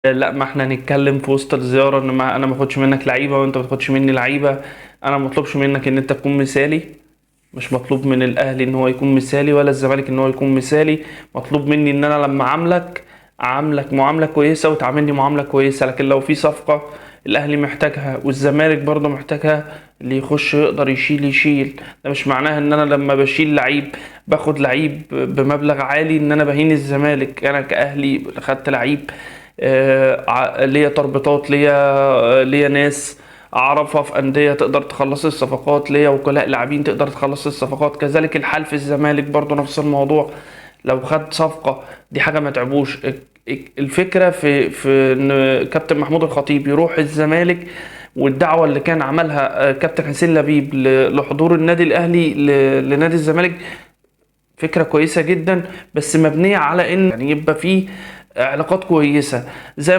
لا، ما احنا هنتكلم في وسط الزيارة ان ما انا ما اخدش منك لعيبة وانت ما تاخدش مني لعيبة. انا ما مطلوبش منك ان انت تكون مثالي. مش مطلوب من الاهلي ان هو يكون مثالي ولا الزمالك ان هو يكون مثالي. مطلوب مني ان انا لما اعاملك معاملة كويسة وتعاملني معاملة كويسة. لكن لو في صفقة الاهلي محتاجها والزمالك برضه محتاجها، اللي يخش يقدر يشيل يشيل. ده مش معناها ان انا لما بشيل لعيب باخد لعيب بمبلغ عالي ان انا بهين الزمالك. انا كاهلي خدت لعيب، ليا تربطات، ليا ناس اعرفها في انديه تقدر تخلص الصفقات، ليا وكلاء لاعبين تقدر تخلص الصفقات. كذلك الحال في الزمالك برضو نفس الموضوع. لو خد صفقه دي حاجه ما تعبوش. الفكره في ان كابتن محمود الخطيب يروح الزمالك، والدعوه اللي كان عملها كابتن حسين لبيب لحضور النادي الاهلي لنادي الزمالك، فكره كويسه جدا. بس مبنيه على ان يعني يبقى فيه علاقات كويسه. زي